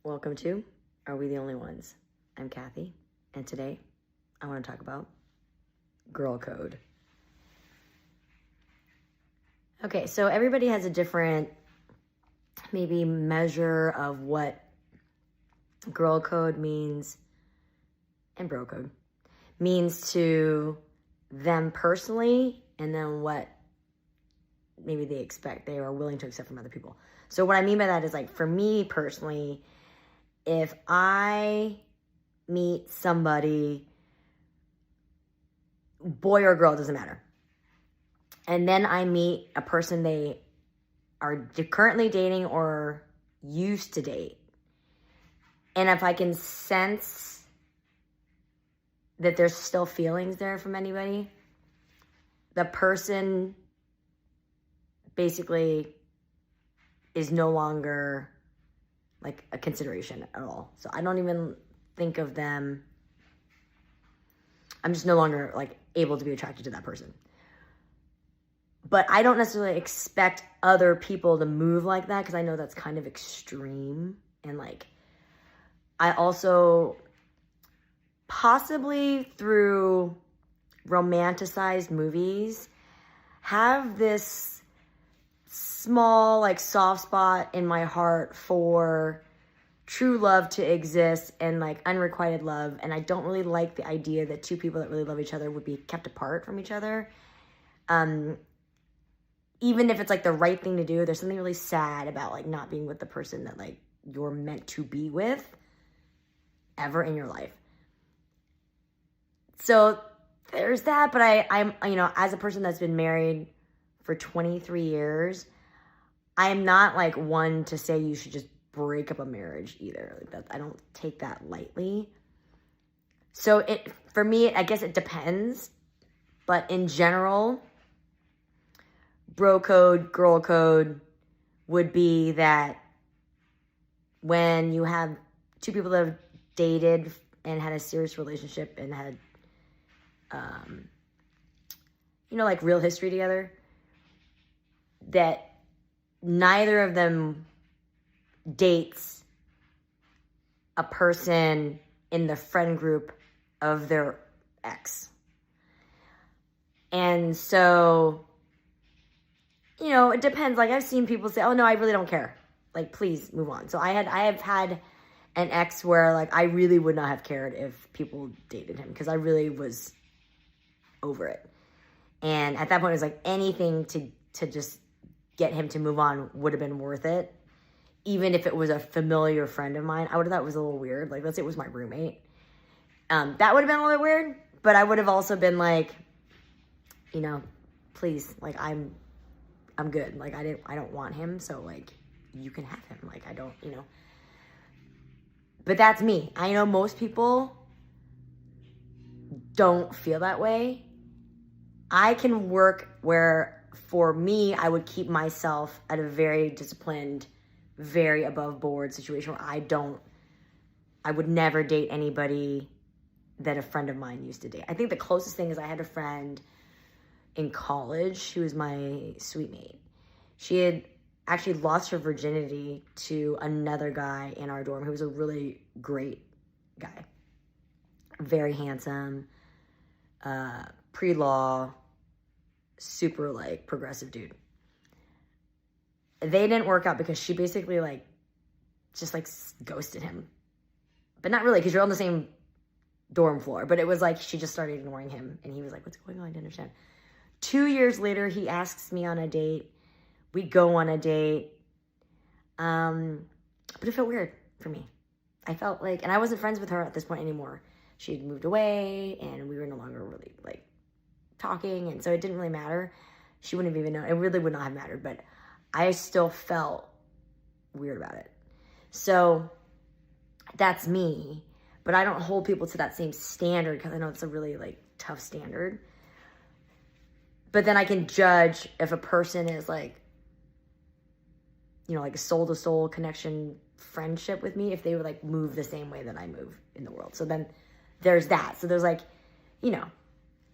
Welcome to Are We the Only Ones? I'm Kathy, and today I want to talk about girl code. Okay, so everybody has a different maybe measure of what girl code means and bro code means to them personally, and then what maybe they are willing to accept from other people. So what I mean by that is, like, for me personally, if I meet somebody, boy or girl, it doesn't matter, and then I meet a person they are currently dating or used to date, and if I can sense that there's still feelings there from anybody, the person basically is no longer like a consideration at all. So I don't even think of them. I'm just no longer like able to be attracted to that person. But I don't necessarily expect other people to move like that, because I know that's kind of extreme. And like, I also possibly through romanticized movies have this small like soft spot in my heart for true love to exist and like unrequited love. And I don't really like the idea that two people that really love each other would be kept apart from each other. Even if it's like the right thing to do, there's something really sad about like not being with the person that like you're meant to be with ever in your life. So there's that. But I'm as a person that's been married for 23 years, I am not like one to say you should just break up a marriage either. Like that, I don't take that lightly. So for me, I guess it depends. But in general, bro code, girl code would be that when you have two people that have dated and had a serious relationship and had, like real history together, that neither of them dates a person in the friend group of their ex. And so, it depends. Like, I've seen people say, oh no, I really don't care. Like, please move on. So I have had an ex where like I really would not have cared if people dated him, because I really was over it. And at that point, it was like anything to just get him to move on would have been worth it. Even if it was a familiar friend of mine, I would have thought it was a little weird. Like, let's say it was my roommate. That would have been a little weird, but I would have also been like, please, like, I'm good. Like, I don't want him. So like, you can have him. Like, I don't, but that's me. I know most people don't feel that way. I can work where, for me, I would keep myself at a very disciplined, very above board situation where I would never date anybody that a friend of mine used to date. I think the closest thing is I had a friend in college. She was my suite mate. She had actually lost her virginity to another guy in our dorm who was a really great guy. Very handsome, pre-law, super like progressive dude. They didn't work out because she basically like just like ghosted him. But not really, because you're on the same dorm floor. But it was like she just started ignoring him, and he was like, what's going on? I didn't understand. 2 years later, he asks me on a date. We go on a date. But it felt weird for me. I felt like, and I wasn't friends with her at this point anymore. She had moved away, and we were no longer really like talking, and so it didn't really matter. She wouldn't have even known. It really would not have mattered, but I still felt weird about it. So that's me, but I don't hold people to that same standard, because I know it's a really like tough standard. But then I can judge if a person is like, like a soul-to-soul connection friendship with me, if they would like move the same way that I move in the world. So then there's that. So there's like,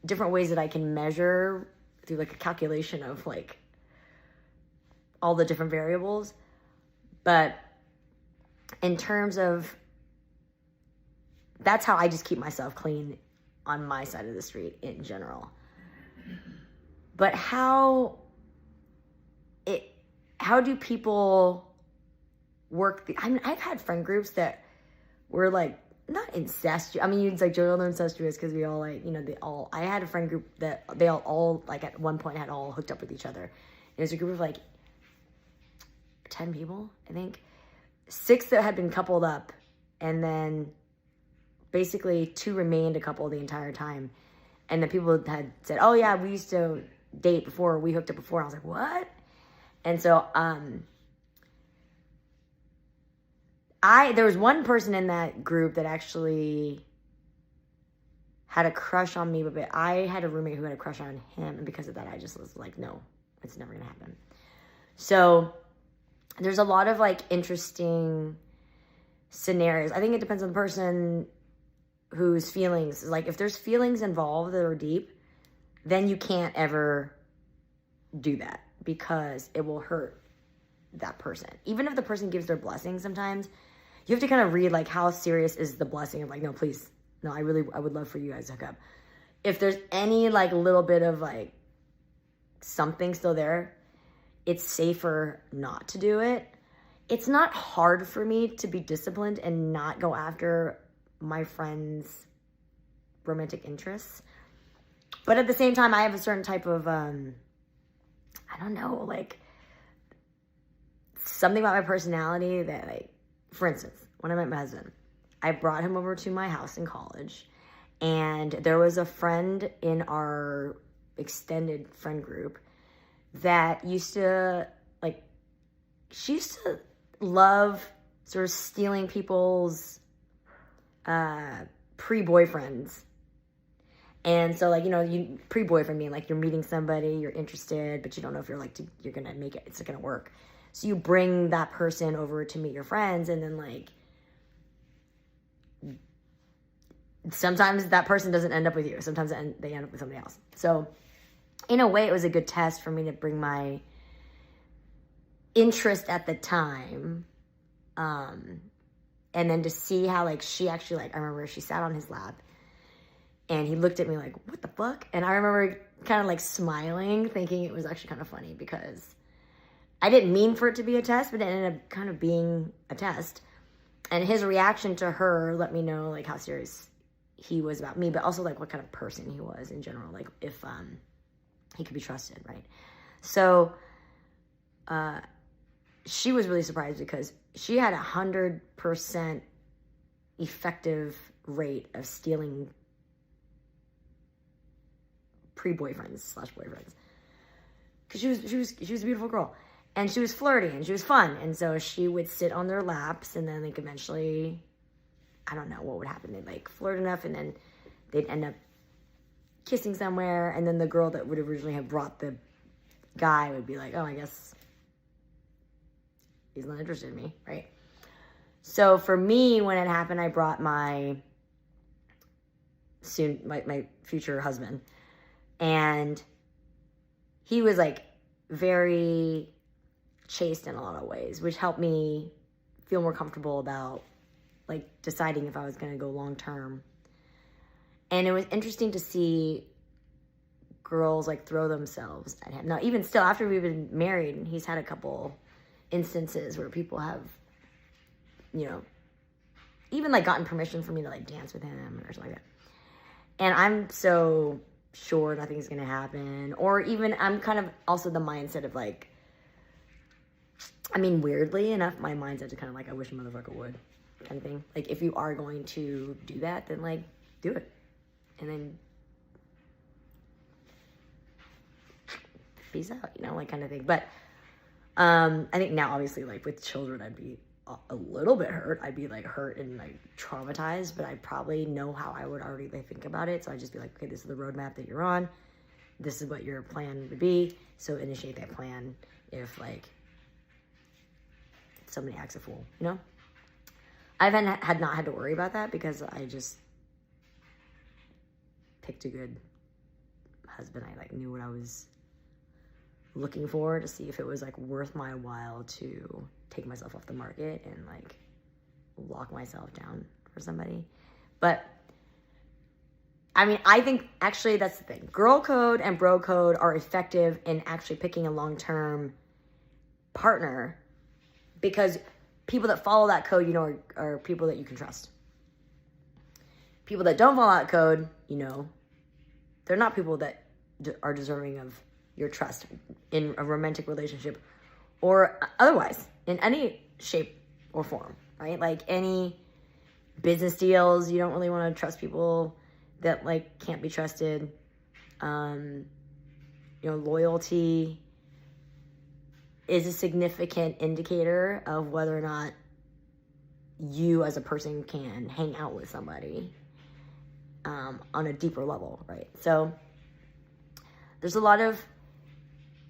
different ways that I can measure through like a calculation of like all the different variables. But in terms of, that's how I just keep myself clean on my side of the street in general. But how do people work I've had friend groups that were like not incestuous. I mean, it's like joke they're incestuous because we all like, I had a friend group that they all like at one point had all hooked up with each other. It was a group of like 10 people, I think. 6 that had been coupled up, and then basically 2 remained a couple the entire time. And the people had said, oh yeah, we used to date before, we hooked up before. I was like, what? And so there was one person in that group that actually had a crush on me, but I had a roommate who had a crush on him, and because of that I just was like, no, it's never gonna happen. So there's a lot of like interesting scenarios. I think it depends on the person whose feelings, like if there's feelings involved that are deep, then you can't ever do that because it will hurt that person. Even if the person gives their blessing, sometimes you have to kind of read like how serious is the blessing of like, no, please, no, I would love for you guys to hook up. If there's any like little bit of like something still there, it's safer not to do it. It's not hard for me to be disciplined and not go after my friends' romantic interests. But at the same time, I have a certain type of, I don't know, like something about my personality that like, for instance, when I met my husband, I brought him over to my house in college, and there was a friend in our extended friend group that used to, like, she used to love sort of stealing people's pre-boyfriends. And so, like, you pre-boyfriend mean like you're meeting somebody, you're interested, but you don't know if you're gonna make it, it's gonna work. So you bring that person over to meet your friends, and then like sometimes that person doesn't end up with you. Sometimes they end up with somebody else. So in a way, it was a good test for me to bring my interest at the time, and then to see how like she actually, like, I remember she sat on his lap and he looked at me like, what the fuck? And I remember kind of like smiling, thinking it was actually kind of funny because I didn't mean for it to be a test, but it ended up kind of being a test. And his reaction to her let me know like how serious he was about me, but also like what kind of person he was in general, like if he could be trusted, right? So she was really surprised because she had 100% effective rate of stealing pre-boyfriends/boyfriends, because she was a beautiful girl, and she was flirty and she was fun, and so she would sit on their laps, and then like eventually, I don't know what would happen, they'd like flirt enough, and then they'd end up kissing somewhere, and then the girl that would originally have brought the guy would be like, oh, I guess he's not interested in me, right? So for me, when it happened, I brought my future husband, and he was like very chaste in a lot of ways, which helped me feel more comfortable about like deciding if I was going to go long term. And it was interesting to see girls like throw themselves at him. Now, even still, after we've been married, he's had a couple instances where people have, even like gotten permission for me to like dance with him or something like that. And I'm so sure nothing's going to happen. Or even I'm kind of also the mindset of like, I mean, weirdly enough, my mindset to kind of like, I wish a motherfucker would kind of thing. Like, if you are going to do that, then like, do it. And then peace out, like kind of thing. But I think now, obviously, like with children, I'd be a little bit hurt. I'd be like hurt and like traumatized, but I probably know how I would already like think about it. So I'd just be like, okay, this is the roadmap that you're on. This is what your plan would be. So initiate that plan if like somebody acts a fool, I had not had to worry about that because I just picked a good husband. I like knew what I was looking for to see if it was like worth my while to take myself off the market and like lock myself down for somebody. But I mean, I think actually that's the thing. Girl code and bro code are effective in actually picking a long-term partner, because people that follow that code, you know, are people that you can trust. People that don't follow that code, you know, they're not people that are deserving of your trust in a romantic relationship or otherwise in any shape or form, right? Like any business deals, you don't really want to trust people that like can't be trusted. You know, loyalty is a significant indicator of whether or not you as a person can hang out with somebody on a deeper level, right? So there's a lot of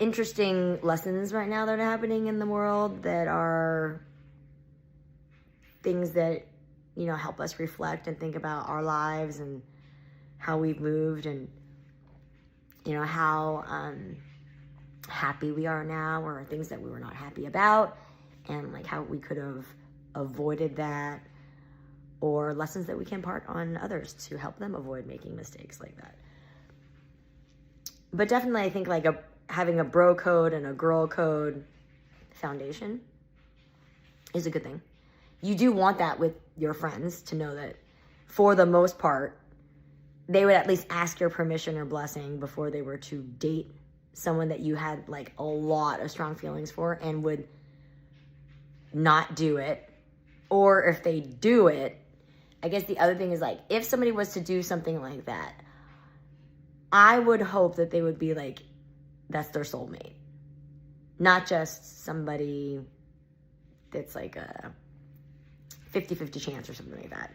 interesting lessons right now that are happening in the world that are things that, you know, help us reflect and think about our lives and how we've moved, and, you know, how happy we are now, or things that we were not happy about, and like how we could have avoided that, or lessons that we can impart on others to help them avoid making mistakes like that. But definitely I think like having a bro code and a girl code foundation is a good thing. You do want that with your friends, to know that for the most part, they would at least ask your permission or blessing before they were to date someone that you had like a lot of strong feelings for, and would not do it. Or if they do it, I guess the other thing is like, if somebody was to do something like that, I would hope that they would be like, that's their soulmate. Not just somebody that's like a 50-50 chance or something like that.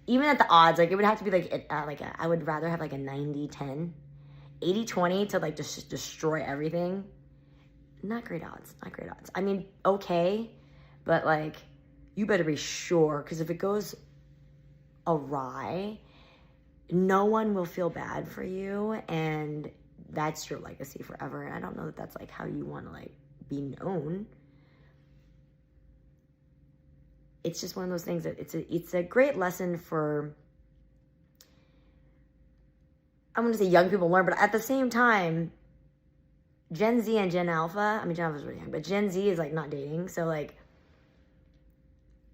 Even at the odds, like it would have to be like, I would rather have like a 90-10, 80-20 to like just destroy everything. Not great odds, not great odds. I mean, okay, but like, you better be sure, because if it goes awry, no one will feel bad for you, and that's your legacy forever. And I don't know that that's like how you want to like be known. It's just one of those things that it's a great lesson for, I'm going to say young people learn, but at the same time, Gen Z and Gen Alpha, I mean, Gen Alpha is really young, but Gen Z is like not dating. So like,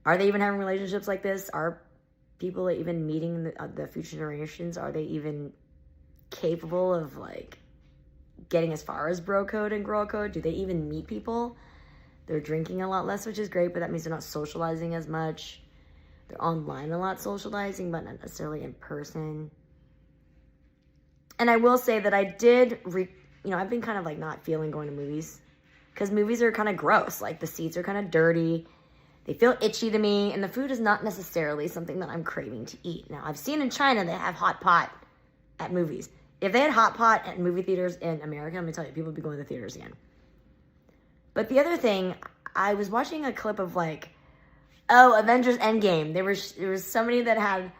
are they even having relationships like this? Are people even meeting the future generations? Are they even capable of like getting as far as bro code and girl code? Do they even meet people? They're drinking a lot less, which is great, but that means they're not socializing as much. They're online a lot socializing, but not necessarily in person. And I will say that I did, I've been kind of like not feeling going to movies, because movies are kind of gross. Like the seats are kind of dirty. They feel itchy to me, and the food is not necessarily something that I'm craving to eat. Now, I've seen in China they have hot pot at movies. If they had hot pot at movie theaters in America, I'm going to tell you, people would be going to the theaters again. But the other thing, I was watching a clip of like, Avengers Endgame. There was somebody that had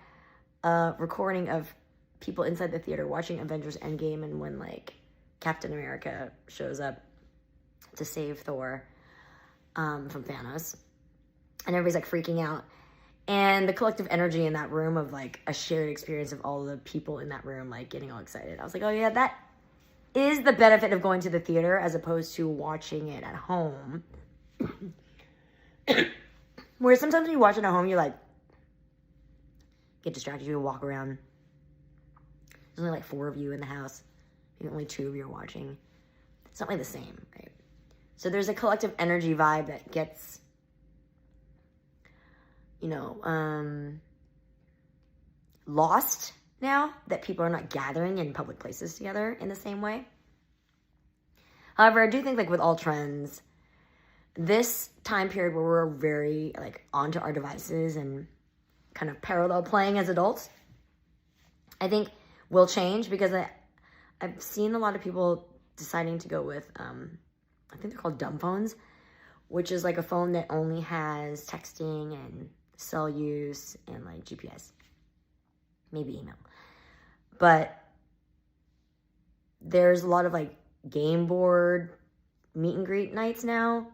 a recording of people inside the theater watching Avengers Endgame, and when like Captain America shows up to save Thor from Thanos, and everybody's like freaking out. And the collective energy in that room of like a shared experience of all the people in that room like getting all excited. I was like, oh yeah, that is the benefit of going to the theater as opposed to watching it at home. Where sometimes when you watch it at home, you like get distracted, you walk around. There's only like 4 of you in the house. Maybe only 2 of you are watching. It's not really the same, right? So there's a collective energy vibe that gets, lost now that people are not gathering in public places together in the same way. However, I do think like with all trends, this time period where we're very like onto our devices and kind of parallel playing as adults, I think will change, because I've seen a lot of people deciding to go with, I think they're called dumb phones, which is like a phone that only has texting and cell use and like GPS, maybe email. But there's a lot of like game board meet and greet nights now.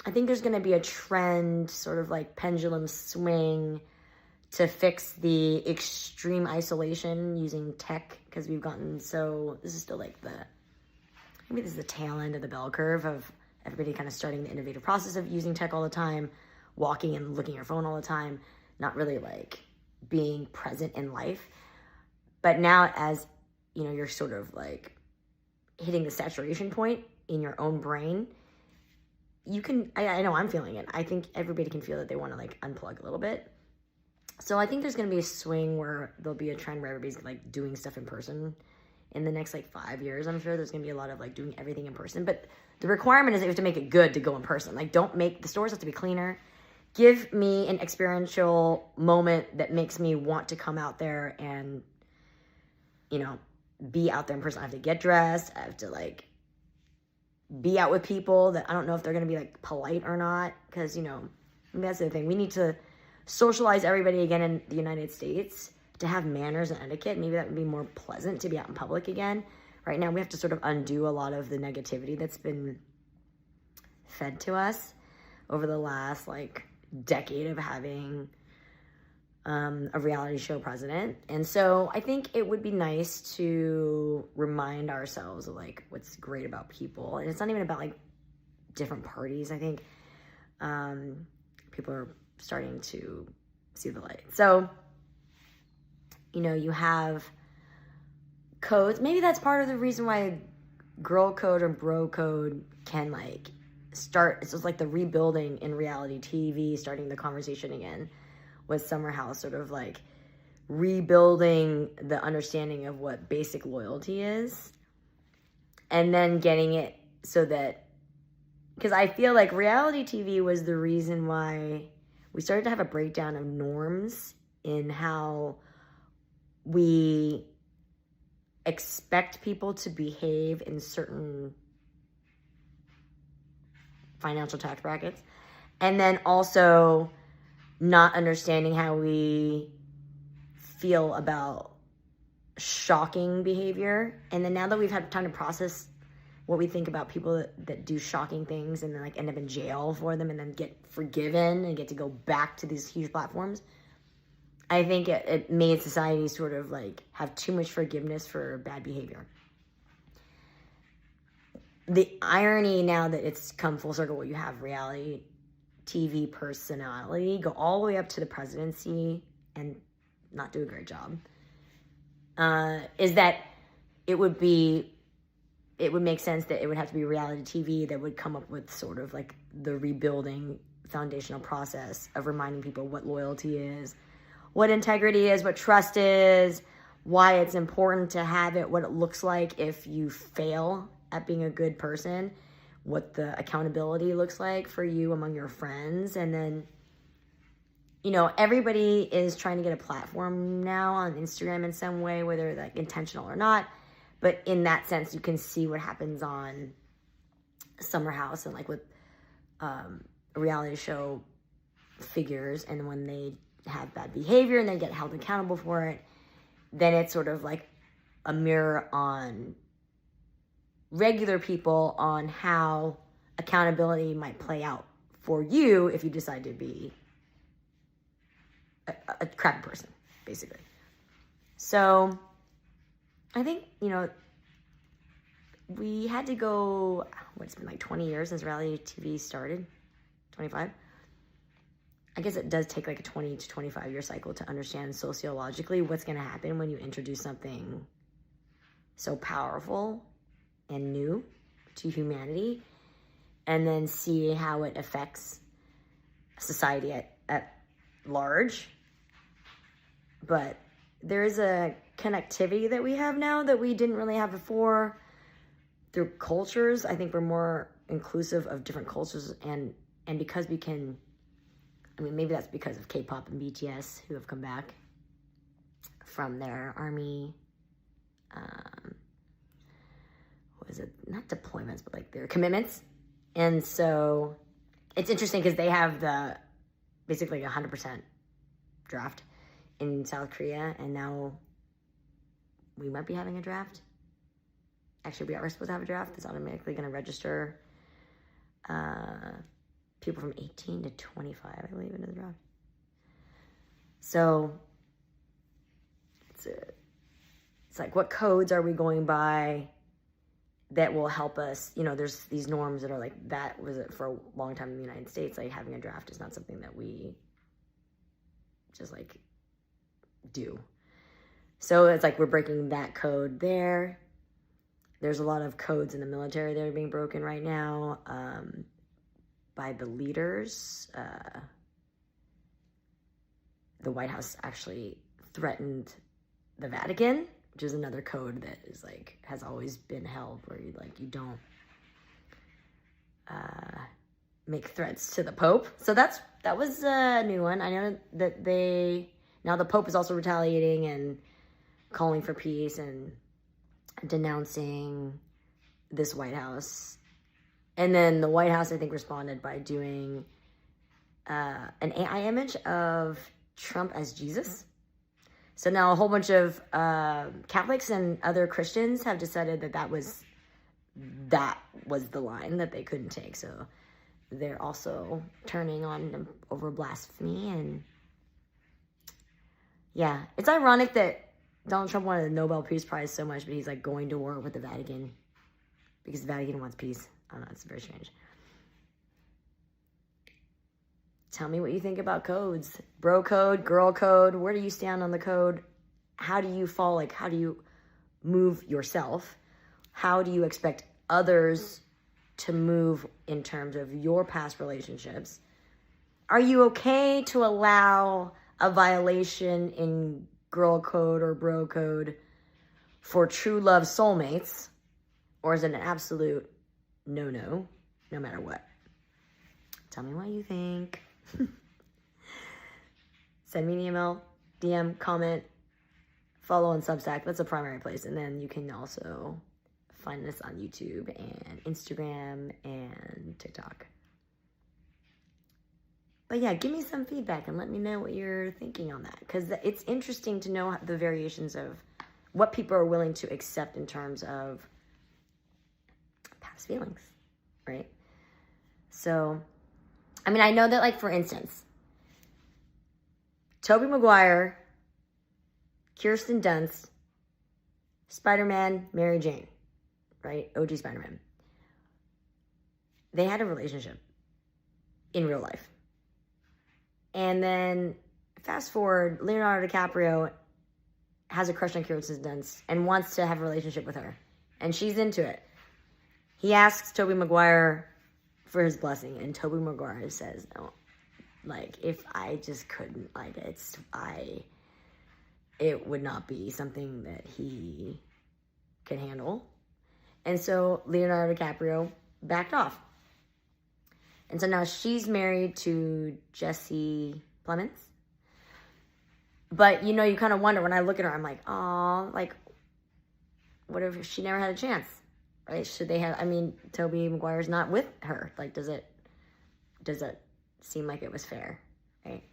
I think there's going to be a trend, sort of like pendulum swing, to fix the extreme isolation using tech, because we've gotten so, this is still like maybe this is the tail end of the bell curve of everybody kind of starting the innovative process of using tech all the time, walking and looking at your phone all the time, not really like being present in life. But now, as you know, you're sort of like hitting the saturation point in your own brain, you can, I know I'm feeling it. I think everybody can feel that they want to like unplug a little bit. So I think there's going to be a swing where there'll be a trend where everybody's like doing stuff in person in the next like 5 years. I'm sure there's going to be a lot of like doing everything in person, but the requirement is that you have to make it good to go in person. Like, don't make, the stores have to be cleaner. Give me an experiential moment that makes me want to come out there and, you know, be out there in person. I have to get dressed. I have to like be out with people that I don't know if they're going to be like polite or not. Because, you know, that's the thing. We need to socialize everybody again in the United States, to have manners and etiquette. Maybe that would be more pleasant to be out in public again. Right now, we have to sort of undo a lot of the negativity that's been fed to us over the last like decade of having a reality show president. And so I think it would be nice to remind ourselves of like what's great about people. And it's not even about like different parties. I think people are starting to see the light. So, you know, you have codes. Maybe that's part of the reason why girl code or bro code can like start. It's just like the rebuilding in reality TV, starting the conversation again with Summer House, sort of like rebuilding the understanding of what basic loyalty is, and then getting it so that, because I feel like reality TV was the reason why we started to have a breakdown of norms in how we expect people to behave in certain financial tax brackets, and then also not understanding how we feel about shocking behavior. And then now that we've had time to process what we think about people that do shocking things and then like end up in jail for them and then get forgiven and get to go back to these huge platforms, I think it made society sort of like have too much forgiveness for bad behavior. The irony now that it's come full circle, where you have reality TV personality go all the way up to the presidency and not do a great job, is that it would make sense that it would have to be reality TV that would come up with sort of like the rebuilding foundational process of reminding people what loyalty is, what integrity is, what trust is, why it's important to have it, what it looks like if you fail at being a good person, what the accountability looks like for you among your friends. And then, you know, everybody is trying to get a platform now on Instagram in some way, whether like intentional or not. But in that sense, you can see what happens on Summer House and like with reality show figures. And when they have bad behavior and they get held accountable for it, then it's sort of like a mirror on regular people on how accountability might play out for you if you decide to be a crappy person, basically. So I think, you know, we had to go, it's been like 20 years since reality TV started, 25. I guess it does take like a 20 to 25 year cycle to understand sociologically what's going to happen when you introduce something so powerful and new to humanity, and then see how it affects society at large. But there is a connectivity that we have now that we didn't really have before through cultures. I think we're more inclusive of different cultures, and because we can, I mean, maybe that's because of K-pop and BTS, who have come back from their army, what is it? Not deployments, but like their commitments. And so it's interesting because they have basically 100% draft in South Korea, and now we might be having a draft. Actually, we are supposed to have a draft. It's automatically going to register people from 18 to 25, I believe, into the draft. So it's like, what codes are we going by that will help us? You know, there's these norms that are like, that was it for a long time in the United States. Like, having a draft is not something that we just like do. So it's like we're breaking that code there. There's a lot of codes in the military that are being broken right now by the leaders. The White House actually threatened the Vatican, which is another code that is like, has always been held, where you don't make threats to the Pope. So that was a new one. I know that now the Pope is also retaliating and calling for peace and denouncing this White House. And then the White House, I think, responded by doing an AI image of Trump as Jesus. So now a whole bunch of Catholics and other Christians have decided that was the line that they couldn't take. So they're also turning on them over blasphemy. And yeah, it's ironic that Donald Trump wanted the Nobel Peace Prize so much, but he's like going to war with the Vatican because the Vatican wants peace. I don't know, it's very strange. Tell me what you think about codes. Bro code, girl code. Where do you stand on the code? How do you fall? Like, how do you move yourself? How do you expect others to move in terms of your past relationships? Are you okay to allow a violation in girl code or bro code for true love soulmates? Or is it an absolute no matter what? Tell me what you think. Send me an email, DM, comment, follow on Substack. That's a primary place. And then you can also find us on YouTube and Instagram and TikTok. But yeah, give me some feedback and let me know what you're thinking on that. Because it's interesting to know the variations of what people are willing to accept in terms of past feelings, right? So, I mean, I know that, like, for instance, Tobey Maguire, Kirsten Dunst, Spider-Man, Mary Jane, right? OG Spider-Man. They had a relationship in real life. And then fast forward, Leonardo DiCaprio has a crush on Kirsten Dunst and wants to have a relationship with her. And she's into it. He asks Tobey Maguire for his blessing, and Tobey Maguire says, no, like, if I just couldn't, like, it would not be something that he could handle. And so Leonardo DiCaprio backed off. And so now she's married to Jesse Plemons. But, you know, you kind of wonder, when I look at her, I'm like, oh, like, what if she never had a chance, right? Should they have, I mean, Tobey Maguire's not with her. Like, does it seem like it was fair, right?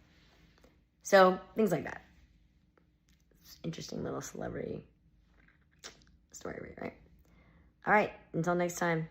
So, things like that. It's interesting little celebrity story, right? All right, until next time.